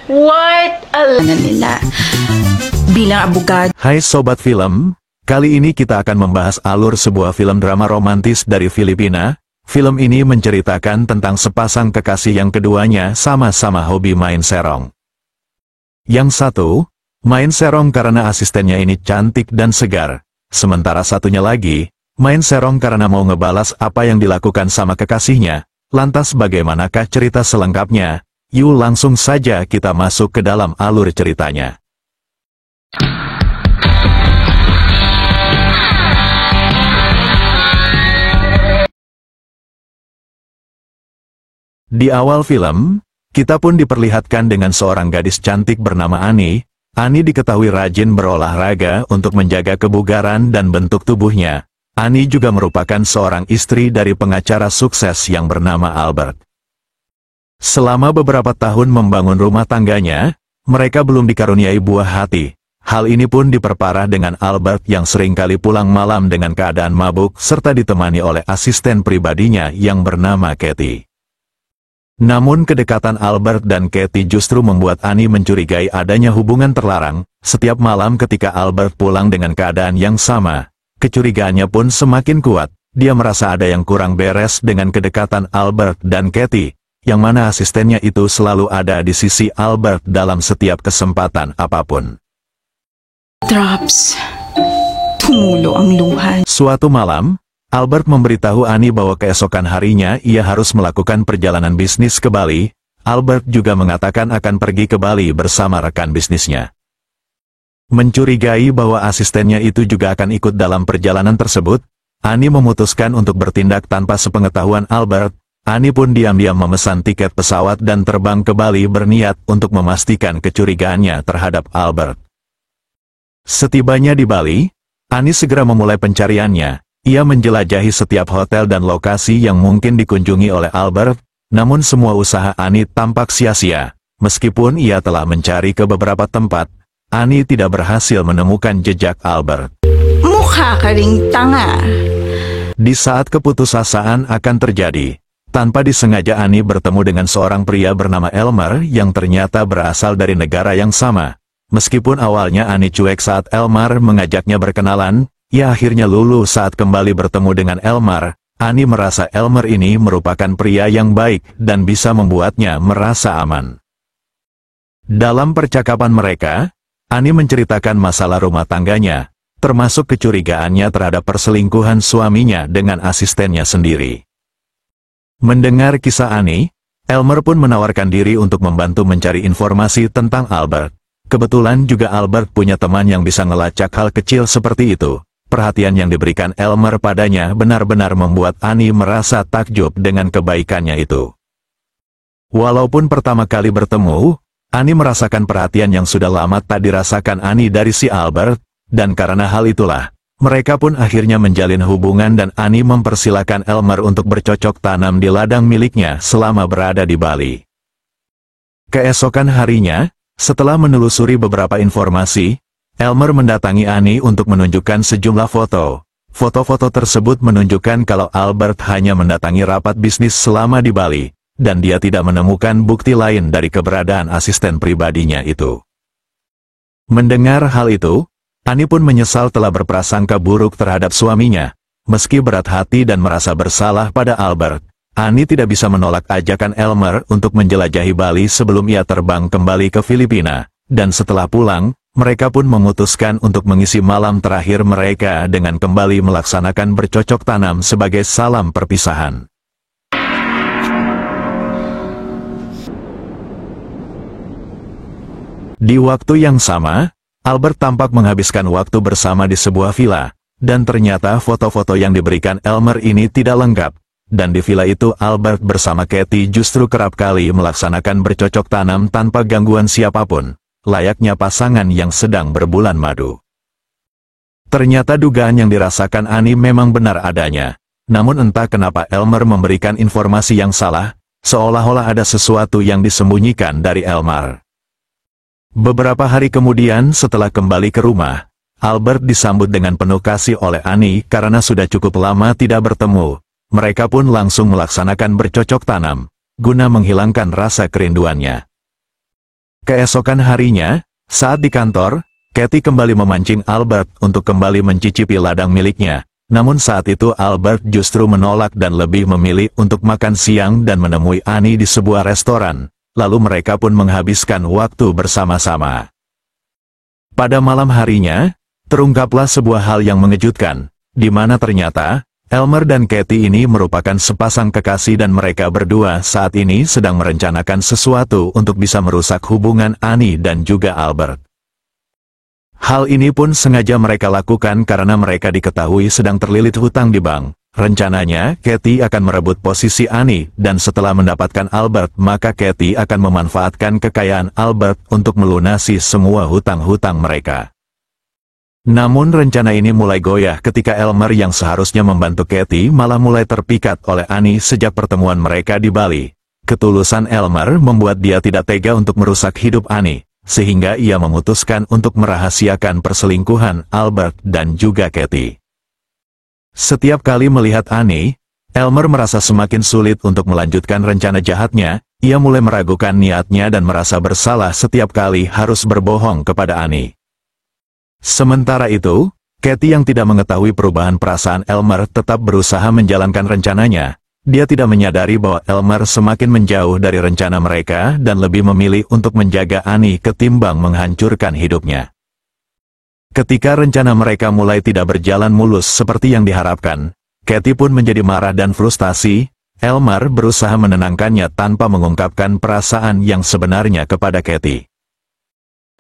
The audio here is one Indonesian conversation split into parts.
What a nila bilang abogado. Hai Sobat Film, kali ini kita akan membahas alur sebuah film drama romantis dari Filipina. Film ini menceritakan tentang sepasang kekasih yang keduanya sama-sama hobi main serong. Yang satu, main serong karena asistennya ini cantik dan segar. Sementara satunya lagi, main serong karena mau ngebalas apa yang dilakukan sama kekasihnya. Lantas bagaimanakah cerita selengkapnya? Yuk langsung saja kita masuk ke dalam alur ceritanya. Di awal film, kita pun diperlihatkan dengan seorang gadis cantik bernama Ani. Ani diketahui rajin berolahraga untuk menjaga kebugaran dan bentuk tubuhnya. Ani juga merupakan seorang istri dari pengacara sukses yang bernama Albert. Selama beberapa tahun membangun rumah tangganya, mereka belum dikaruniai buah hati. Hal ini pun diperparah dengan Albert yang seringkali pulang malam dengan keadaan mabuk serta ditemani oleh asisten pribadinya yang bernama Katie. Namun kedekatan Albert dan Katie justru membuat Ani mencurigai adanya hubungan terlarang. Setiap malam ketika Albert pulang dengan keadaan yang sama, kecurigaannya pun semakin kuat. Dia merasa ada yang kurang beres dengan kedekatan Albert dan Katie, yang mana asistennya itu selalu ada di sisi Albert dalam setiap kesempatan apapun. Drops. Tumulo ang luha. Suatu malam, Albert memberitahu Ani bahwa keesokan harinya ia harus melakukan perjalanan bisnis ke Bali. Albert juga mengatakan akan pergi ke Bali bersama rekan bisnisnya. Mencurigai bahwa asistennya itu juga akan ikut dalam perjalanan tersebut, Ani memutuskan untuk bertindak tanpa sepengetahuan Albert. Ani pun diam-diam memesan tiket pesawat dan terbang ke Bali berniat untuk memastikan kecurigaannya terhadap Albert. Setibanya di Bali, Ani segera memulai pencariannya. Ia menjelajahi setiap hotel dan lokasi yang mungkin dikunjungi oleh Albert, namun semua usaha Ani tampak sia-sia. Meskipun ia telah mencari ke beberapa tempat, Ani tidak berhasil menemukan jejak Albert. Mukha ka ring tanga. Di saat keputusasaan akan terjadi, tanpa disengaja Ani bertemu dengan seorang pria bernama Elmer yang ternyata berasal dari negara yang sama. Meskipun awalnya Ani cuek saat Elmer mengajaknya berkenalan, ia akhirnya luluh saat kembali bertemu dengan Elmer. Ani merasa Elmer ini merupakan pria yang baik dan bisa membuatnya merasa aman. Dalam percakapan mereka, Ani menceritakan masalah rumah tangganya, termasuk kecurigaannya terhadap perselingkuhan suaminya dengan asistennya sendiri. Mendengar kisah Ani, Elmer pun menawarkan diri untuk membantu mencari informasi tentang Albert. Kebetulan juga Albert punya teman yang bisa ngelacak hal kecil seperti itu. Perhatian yang diberikan Elmer padanya benar-benar membuat Ani merasa takjub dengan kebaikannya itu. Walaupun pertama kali bertemu, Ani merasakan perhatian yang sudah lama tak dirasakan Ani dari si Albert, dan karena hal itulah, mereka pun akhirnya menjalin hubungan dan Ani mempersilahkan Elmer untuk bercocok tanam di ladang miliknya selama berada di Bali. Keesokan harinya, setelah menelusuri beberapa informasi, Elmer mendatangi Ani untuk menunjukkan sejumlah foto. Foto-foto tersebut menunjukkan kalau Albert hanya mendatangi rapat bisnis selama di Bali, dan dia tidak menemukan bukti lain dari keberadaan asisten pribadinya itu. Mendengar hal itu, Ani pun menyesal telah berprasangka buruk terhadap suaminya. Meski berat hati dan merasa bersalah pada Albert, Ani tidak bisa menolak ajakan Elmer untuk menjelajahi Bali sebelum ia terbang kembali ke Filipina. Dan setelah pulang, mereka pun memutuskan untuk mengisi malam terakhir mereka dengan kembali melaksanakan bercocok tanam sebagai salam perpisahan. Di waktu yang sama, Albert tampak menghabiskan waktu bersama di sebuah villa, dan ternyata foto-foto yang diberikan Elmer ini tidak lengkap, dan di villa itu Albert bersama Katie justru kerap kali melaksanakan bercocok tanam tanpa gangguan siapapun, layaknya pasangan yang sedang berbulan madu. Ternyata dugaan yang dirasakan Ani memang benar adanya, namun entah kenapa Elmer memberikan informasi yang salah, seolah-olah ada sesuatu yang disembunyikan dari Elmer. Beberapa hari kemudian setelah kembali ke rumah, Albert disambut dengan penuh kasih oleh Ani karena sudah cukup lama tidak bertemu. Mereka pun langsung melaksanakan bercocok tanam, guna menghilangkan rasa kerinduannya. Keesokan harinya, saat di kantor, Katie kembali memancing Albert untuk kembali mencicipi ladang miliknya. Namun saat itu Albert justru menolak dan lebih memilih untuk makan siang dan menemui Annie di sebuah restoran. Lalu mereka pun menghabiskan waktu bersama-sama. Pada malam harinya, terungkaplah sebuah hal yang mengejutkan, di mana ternyata Elmer dan Katie ini merupakan sepasang kekasih dan mereka berdua saat ini sedang merencanakan sesuatu untuk bisa merusak hubungan Annie dan juga Albert. Hal ini pun sengaja mereka lakukan karena mereka diketahui sedang terlilit hutang di bank. Rencananya, Katie akan merebut posisi Annie, dan setelah mendapatkan Albert, maka Katie akan memanfaatkan kekayaan Albert untuk melunasi semua hutang-hutang mereka. Namun rencana ini mulai goyah ketika Elmer yang seharusnya membantu Katie malah mulai terpikat oleh Annie sejak pertemuan mereka di Bali. Ketulusan Elmer membuat dia tidak tega untuk merusak hidup Annie, sehingga ia memutuskan untuk merahasiakan perselingkuhan Albert dan juga Katie. Setiap kali melihat Annie, Elmer merasa semakin sulit untuk melanjutkan rencana jahatnya. Ia mulai meragukan niatnya dan merasa bersalah setiap kali harus berbohong kepada Annie. Sementara itu, Katie yang tidak mengetahui perubahan perasaan Elmer tetap berusaha menjalankan rencananya. Dia tidak menyadari bahwa Elmer semakin menjauh dari rencana mereka dan lebih memilih untuk menjaga Annie ketimbang menghancurkan hidupnya. Ketika rencana mereka mulai tidak berjalan mulus seperti yang diharapkan, Katie pun menjadi marah dan frustasi. Elmer berusaha menenangkannya tanpa mengungkapkan perasaan yang sebenarnya kepada Katie.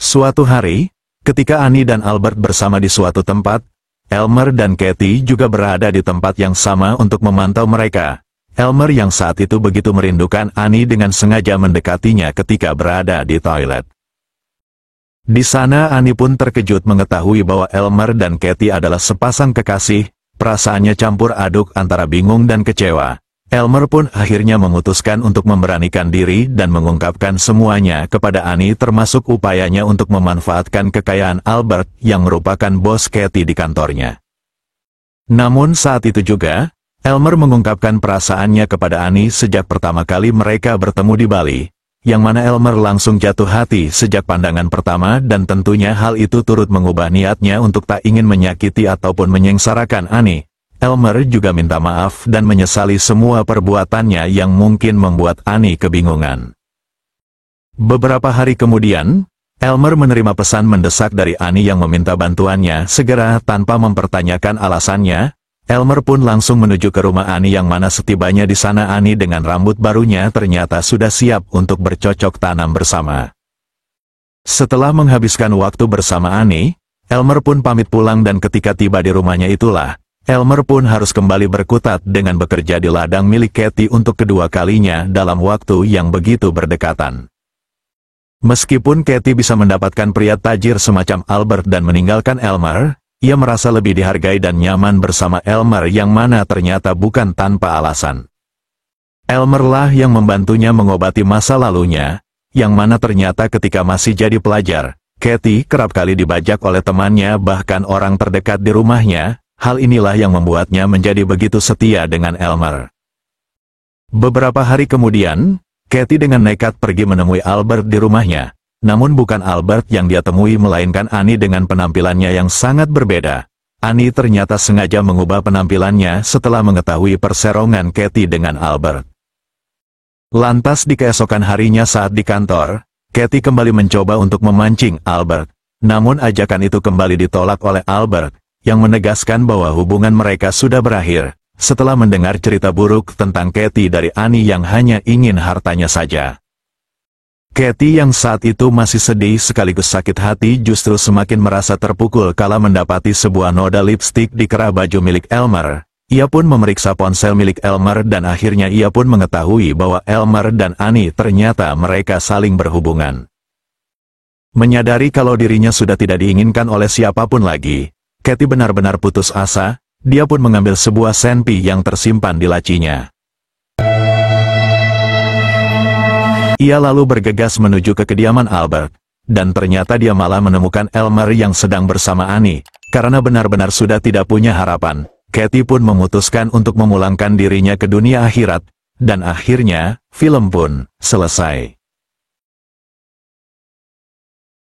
Suatu hari, ketika Annie dan Albert bersama di suatu tempat, Elmer dan Katie juga berada di tempat yang sama untuk memantau mereka. Elmer yang saat itu begitu merindukan Annie dengan sengaja mendekatinya ketika berada di toilet. Di sana Annie pun terkejut mengetahui bahwa Elmer dan Katie adalah sepasang kekasih. Perasaannya campur aduk antara bingung dan kecewa. Elmer pun akhirnya memutuskan untuk memberanikan diri dan mengungkapkan semuanya kepada Annie, termasuk upayanya untuk memanfaatkan kekayaan Albert yang merupakan bos Katie di kantornya. Namun saat itu juga, Elmer mengungkapkan perasaannya kepada Annie sejak pertama kali mereka bertemu di Bali, yang mana Elmer langsung jatuh hati sejak pandangan pertama dan tentunya hal itu turut mengubah niatnya untuk tak ingin menyakiti ataupun menyengsarakan Annie. Elmer juga minta maaf dan menyesali semua perbuatannya yang mungkin membuat Annie kebingungan. Beberapa hari kemudian, Elmer menerima pesan mendesak dari Annie yang meminta bantuannya segera tanpa mempertanyakan alasannya. Elmer pun langsung menuju ke rumah Annie yang mana setibanya di sana Annie dengan rambut barunya ternyata sudah siap untuk bercocok tanam bersama. Setelah menghabiskan waktu bersama Annie, Elmer pun pamit pulang dan ketika tiba di rumahnya itulah, Elmer pun harus kembali berkutat dengan bekerja di ladang milik Katie untuk kedua kalinya dalam waktu yang begitu berdekatan. Meskipun Katie bisa mendapatkan pria tajir semacam Albert dan meninggalkan Elmer, ia merasa lebih dihargai dan nyaman bersama Elmer yang mana ternyata bukan tanpa alasan. Elmer lah yang membantunya mengobati masa lalunya, yang mana ternyata ketika masih jadi pelajar, Katie kerap kali dibajak oleh temannya bahkan orang terdekat di rumahnya. Hal inilah yang membuatnya menjadi begitu setia dengan Elmer. Beberapa hari kemudian, Katie dengan nekat pergi menemui Albert di rumahnya. Namun bukan Albert yang dia temui melainkan Annie dengan penampilannya yang sangat berbeda. Annie ternyata sengaja mengubah penampilannya setelah mengetahui perserongan Katie dengan Albert. Lantas di keesokan harinya saat di kantor, Katie kembali mencoba untuk memancing Albert. Namun ajakan itu kembali ditolak oleh Albert, yang menegaskan bahwa hubungan mereka sudah berakhir, setelah mendengar cerita buruk tentang Katie dari Annie yang hanya ingin hartanya saja. Katie yang saat itu masih sedih sekaligus sakit hati justru semakin merasa terpukul kala mendapati sebuah noda lipstik di kerah baju milik Elmer. Ia pun memeriksa ponsel milik Elmer dan akhirnya ia pun mengetahui bahwa Elmer dan Annie ternyata mereka saling berhubungan. Menyadari kalau dirinya sudah tidak diinginkan oleh siapapun lagi, Katie benar-benar putus asa. Dia pun mengambil sebuah senpi yang tersimpan di lacinya. Ia lalu bergegas menuju ke kediaman Albert, dan ternyata dia malah menemukan Elmer yang sedang bersama Annie. Karena benar-benar sudah tidak punya harapan, Katie pun memutuskan untuk memulangkan dirinya ke dunia akhirat, dan akhirnya, film pun selesai.